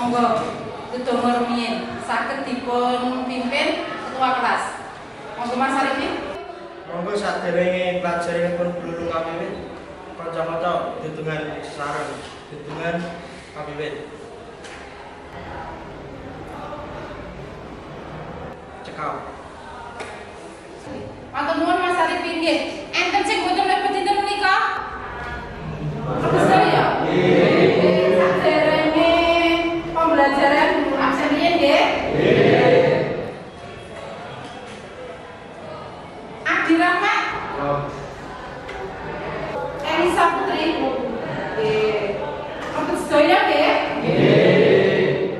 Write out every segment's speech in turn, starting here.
Monggo Ketua rumiyin saged dipun pimpin ketua kelas. Monggo Mas Arifin. Monggo saderenge pelajaranipun Bululu Kawiwit kanca-kanca dedungan sareng dedungan kawiwit. Cekal. Matur nuwun Mas Arifin nggih. Enten sing boten mlebet dinten menika? Betul ya? Nggih. Saderenge pembelajaran guru absen riyen nggih? Nggih. Adi Rahmat. Elisa Putri. Nggih. Untuk sedaya nggih? Nggih.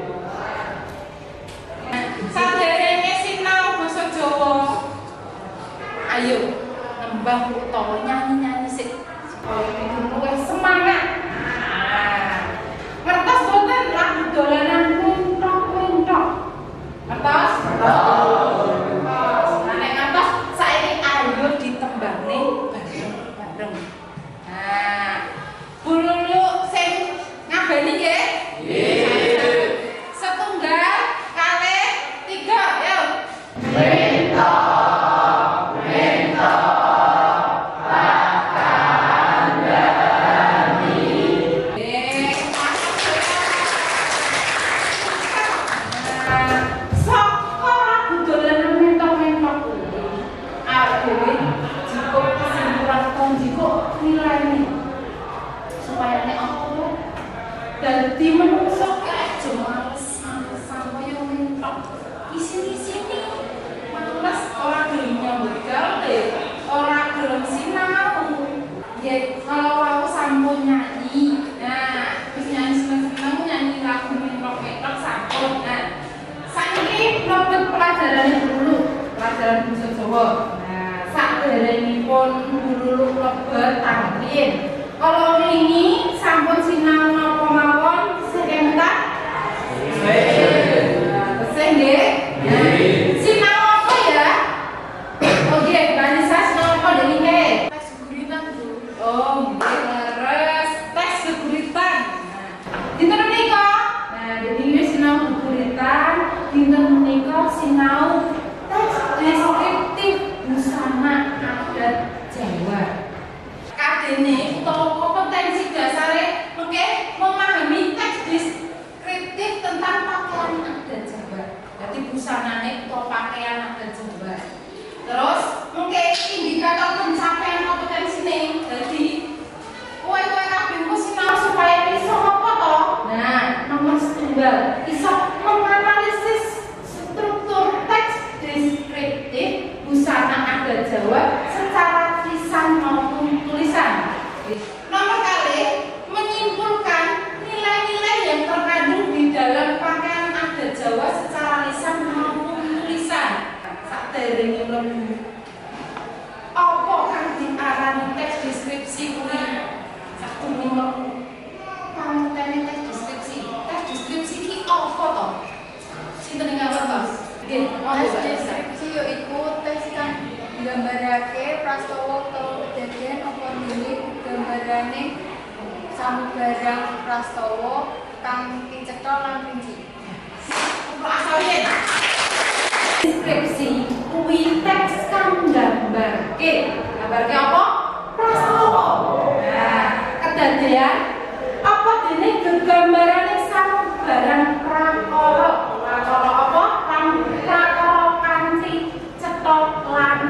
Saderenge sinau basa Jawa. Ayo nembang utawa nyanyi-nyanyi sik supaya kita luwih semangat. Ngertos boten lagu dolanan wintok-wintok? Ngertos? Ngertos. Nah nek ngertos saiki ayo ditembangne bareng-bareng. Nah, Bululu sing ngabeni nggih? Nggih. Setunggal, kalih, tiga, yo. Supaya nek apa dadi menungso aja males sampe yo mentok isi-isine males ora gelem nyambut gawe ora gelem sinau ya kalau wau sampun nyanyi nah wis nyanyi seneng-seneng nyanyi lagu mentok-mentok sampun nah saiki mlebet pelajaran dulu pelajaran basa Jawa nah saderengipun dulu mlebet tamrin. Kalau ini sampun sinau napa mawon sekentak? Tesih nggih? Sinau apa ya? Oh nggih, Vanessa sinau apa nggih? Tes geguritan, Bu. Oh, nggih, leres. Tes geguritan. Nah, dinten menika. Nah, dadi wis sinau geguritan, dinten menika sinau tes deskriptif busana adat Jawa. Kadene utawa kompetensi dasare mengke memahami teks deskriptif tentang pakaian adat Jawa. Jadi busanane utawa pakaian adat Jawa. Terus mengke indikator pencapaian kompetensine. Jadi kowe-kowe kabeh mesti sinau supaya iso apa to? Nah, nomor setunggal iso menganalisis struktur teks deskriptif busana adat Jawa secara lisan maupun tulisan. Nomor kali menyimpulkan nilai-nilai yang terkandung di dalam pakaian adat Jawa secara lisan maupun tulisan. Saderenge mlebu apa kang diarani teks deskripsi kuwi? Sadurunge mlebu pamutene teks deskripsi. Teks deskripsi iki apa to? Sinten ingkang ngertos? Nggih, Tes deskripsi yaiku tes kang nggambarake prastawa utawa kejadian apa dene gambarane samubarang prastawa kang kicetha lan rinci. Asalnya deskripsi kuwi teks kang nggambarke apa? Prastawa. Nah, kedadean apa dene gegambarane samubarang prakara. Prakara apa? Prakara kanthi cetha lan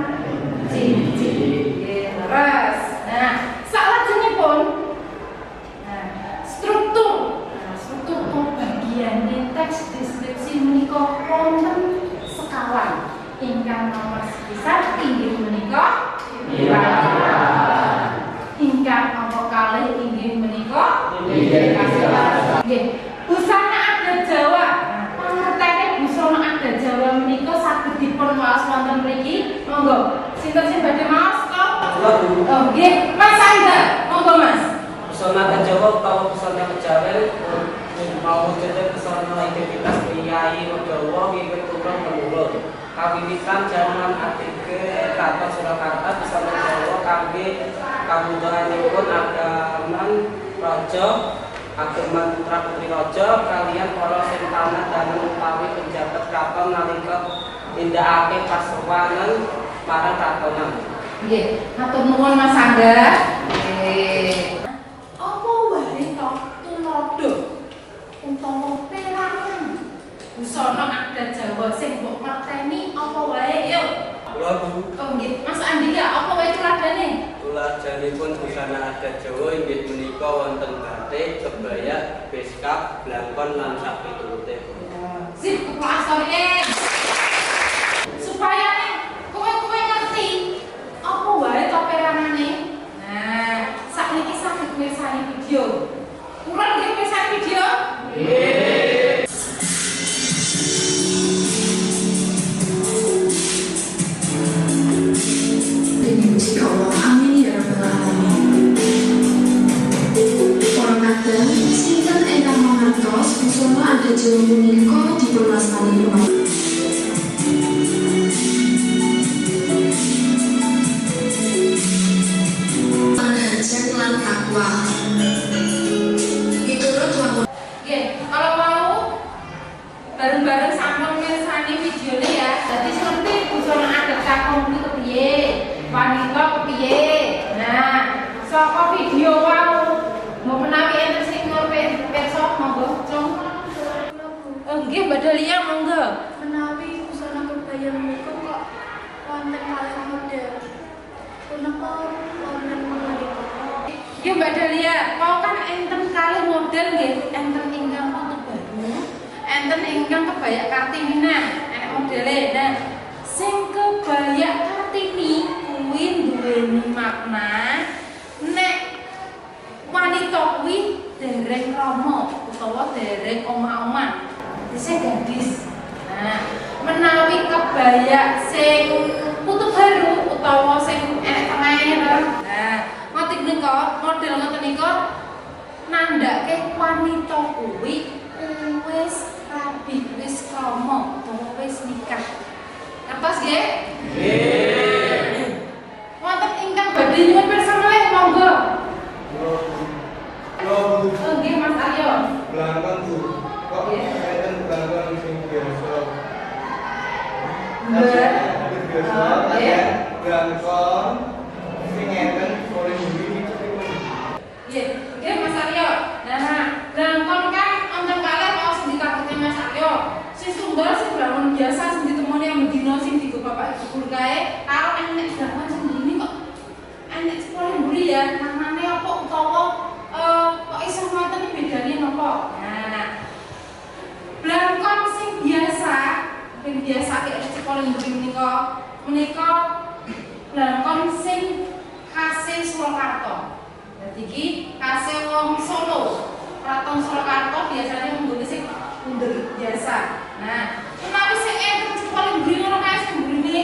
Ras. Nah, salajengipun struktur bagian teks deskripsi menika wonten sekawan. Ingkang nomor sepisan inggih menika ingkang nomor kalih inggih menika nggih. Busana adat Jawa. Pangertene busana adat Jawa menika saged dipun waos wonten mriki. Monggo, sinten sing badhe maos? Oh nggih, Mas Anda, monggo Mas. Busana adat Jawa utawa busana Kejawen mau wujudnya busana identitas priyayi Jawa wiwit turun temurun. Kawiwitan jaman ATG Kata Surakarta busana Jawa kangge kabudayanipun agaman raja Ageman putra putri raja kalian para sing tanah dangu utawi penjabat kraton nalika nindakake pasewanan marang kratonan. Nggih, matur nuwun Mas Angga. Nggih. Apa wae to tulodo utawa perangan busana adat Jawa sing mbok merteni apa wae yo? Kula Bu, Oh nggih, Mas Andika apa wae tuladane? Tuladhanipun busana adat Jawa inggih punika wonten batik, kebaya, beskap, blangkon lan sapiturute. Sip kepasoke. Supaya kowe ngerti apa wae to peranane. Nah, sakniki saged mirsani video. Kurang nggih mirsani video? Nggih. Demi Gusti Allah, amin ya rabbal alamin. Para kadang, sinten ingkang mangertos busana adat Jawa punika dipunwastani lunga. Panajeng lan takwa. Miturut wawon. Nggih, kalau mau bareng-bareng sampun mirsani videone ya. Dadi ngerti busana adat kakung niku kepiye, wanita kepiye. Nah, saka video wau mau menawi enten sing ngurpe pirsa monggo cung. Nggih, Mbak Dahlia monggo. Menawi busana kebaya menika kok wonten kalih model. Punapa wonten menika? Ya Mbak Dahlia, mau kan enten kalih model nggih, enten ingkang putu baru, enten ingkang kebaya Kartininan, enek modele. Nah, sing kebaya Kartini kuwi duweni makna nek wanita kuwi dereng rama utawa dereng omah-omah. Dise gadis. Nah, menawi kebaya sing putu baru utawa sing enek tengahe lho. Nah, ngoten nika, model ngoten nika nandhake wanita kuwi wis rabi, wis krama utawa wis nikah. Ngertos nggih? Nggih. Wonten ingkang badhe nyuwun pirsa malih monggo. Bu, Nggih Mas Aryo. blangkon Bu. Kok enten blangkon sing biasa? Biasa, Nggih. blangkon sing enten sore buri niku pripun? Nggih, nggih Mas Aryo. Nah, blangkon kan wonten kalih mau sing dikageti Mas Aryo. Sing tunggal sing blangkon biasa sing ditemoni yang dina sing digo bapak ibu guru kae, karo enek blangkon sing ini kok enek sore buri ya. Maknane apa utawa kok iso ngoten iki bedane napa? Nah, blangkon sing biasa kayak sekolah mburi menika blangkon sing khase Surakarta. Dadi iki khase wong Solo. Kraton Surakarta biasanya menggone sing mundur biasa. Nah, menawi sing enten sekolah mburi ngono kae sing mburine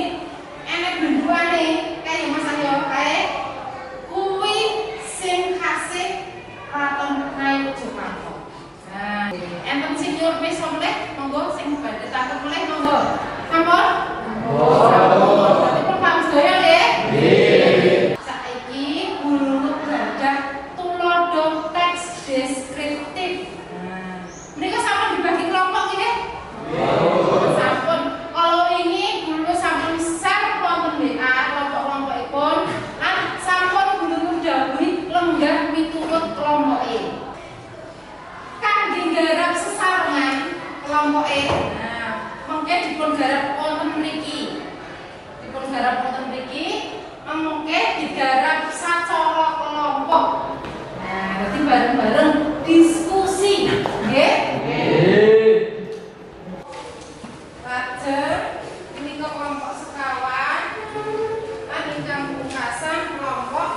enek benduane kaya Mas Aryo kae kuwi sing khase Kraton Ngayogyakarta. Nah, enten sing nyuwun wis oleh monggo sing badhe takon oleh monggo. Sampun? Monggo. Dadi paham sedaya nggih? Nggih. Saiki guru gadah tulodo teks deskriptif. Nah, menika sampun dibagi kelompok nggih? Nggih. Sampun. Kalau ini guru sampun share wonten WA kelompok-kelompokipun lan sampun guru dawuhi lenggah miturut kelompoke. Kangge nggarap sesarengan kelompoke. Nah, mengke dipun garap wonten mriki. Dipun garap wonten mriki, mengke digarap sacara kelompok. Nah, berarti bareng-bareng diskusi, nggih? Nggih. Lajeng menika kelompok sekawan lan ingkang pungkasan kelompok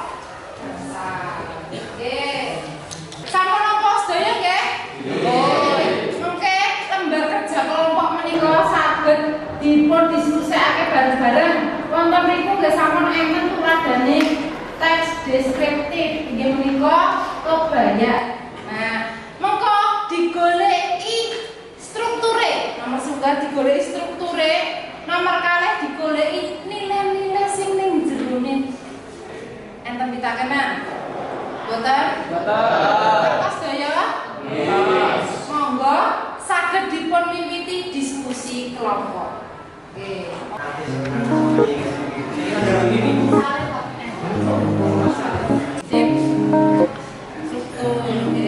dasar. Nggih. Sampun napa sedaya nggih? Nggih. Mengke lembar kerja kelompok menika saged dipun diskusikake bareng-bareng. Wonten mriku nggih sampun enten tuladhane teks deskriptif inggih menika kebaya. Nah, mengko digoleki strukture. Nomor sungguh digoleki strukture, nomor kalih digoleki nilai-nilai sing ning jerone. Enten pitakenan? Boten? Boten. Pas daya? Monggo saged dipun miwiti diskusi kelompok. Oke. Sip.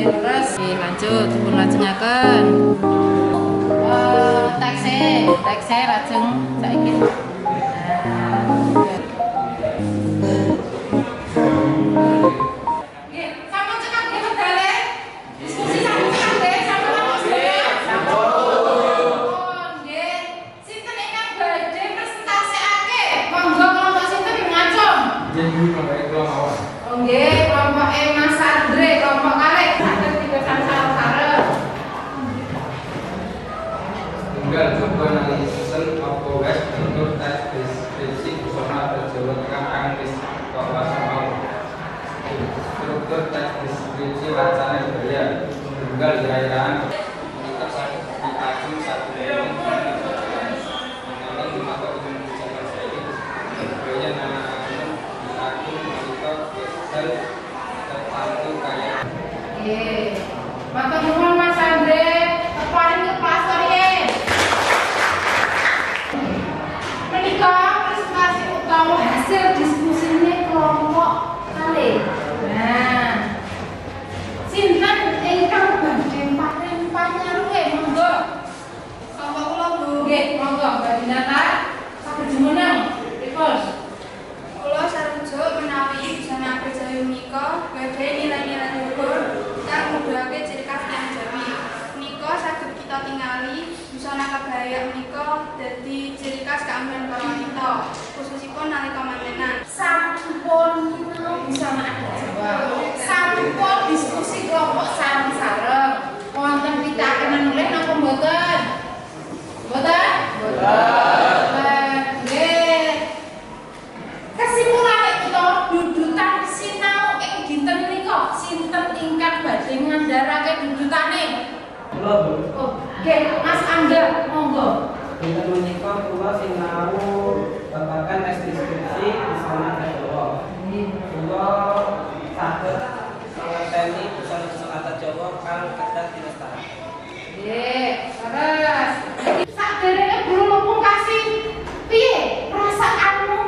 Terus lanjut dipun lajengaken. Tekse lajeng saiki. Nggih, kelompok Mas Andre, kelompok kalih saged dipisan sareng-sareng. Tunggal coba analisis apa wes bentuk tes deskripsi busana berjalan kang wis kelas mau. Struktur tes deskripsi wacana budaya. Tunggal irairan kita saged dikaji satu Matur nuwun Mas Andre, paling ke kelas Orien. Menika presentasi utawa hasil diskusinya kelompok kalih. Nah, sinten ingkang badhe paring panyaruhe monggo. Kelompok kula, Bu. Nggih, monggo Mbak Dinata saged jumeneng. Terus Kula sarujuk menawi busana berjawi menika badhe nilai-nilai luhur kang nuduhake ciri khas tiyang Jawi. Menika saged kita tingali busana kebaya menika dadi ciri khas keampihan para wanita, khususipun nalika mantenan. sampun busana adat Jawa. Sampun diskusi kelompok sareng-sareng. Wonten pitakenan oleh napa mboten? Mboten? Mboten. Nggih. Kesimpulan utawa dudutan sinau ing dinten menika sinten ingkang badhe ngandharake dudutane? Kula, Bu. Oh, nggih, Mas Angga, monggo. Dinten menika kula sinau babagan tes deskripsi busana adat Jawa. Kula saged ngerteni busana adat Jawa kang kedah dilestarake. Nggih, terus. Saderenge guru lumpung kasih piye perasaanmu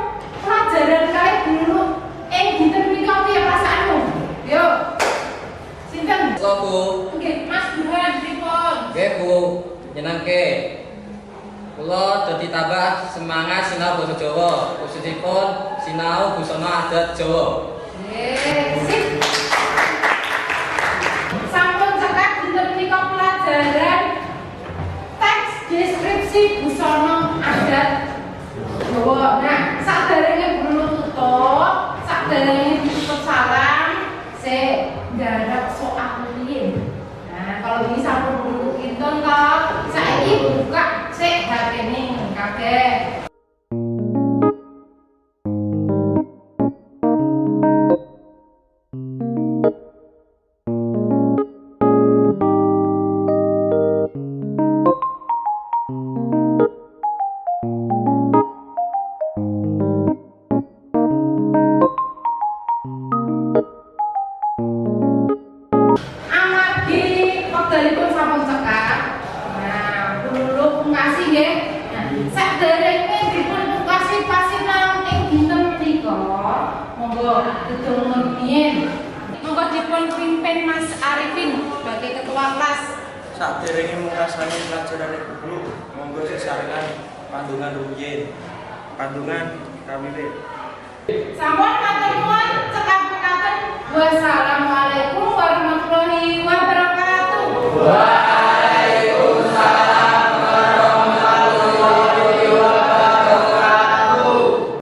pelajaran kali dulu dinten menika piye perasaanmu? Yo. Sinten? Halo Bu, Nggih, Mas Burhan pripun? nggih Bu, nyenengke. Kula dadi tambah semangat sinau basa Jawa, khususipun sinau busana adat Jawa. Nggih, sip. Sampun cekak dinten menika pelajaran teks deskripsi busana adat Jawa. Nah, saderenge guru tutup, saderenge tutup salam, nggarap soal riyin. Nah, kalau ini sampun guru kinten toh, saiki buka sik HP-ne kabeh. Amargi wekdalipun sampun cekak. Nah, dulu pungkasi nggih. Nah, saderenge dipun pungkasi pasinau ing dinten menika, monggo dedonga rumiyin. Monggo dipun pimpin Mas Arifin sebagai ketua kelas. Saderenge mungkasane pelajaran guru, monggo sesarengan pandungan rumiyin. Pandungan kawiwit. Sampun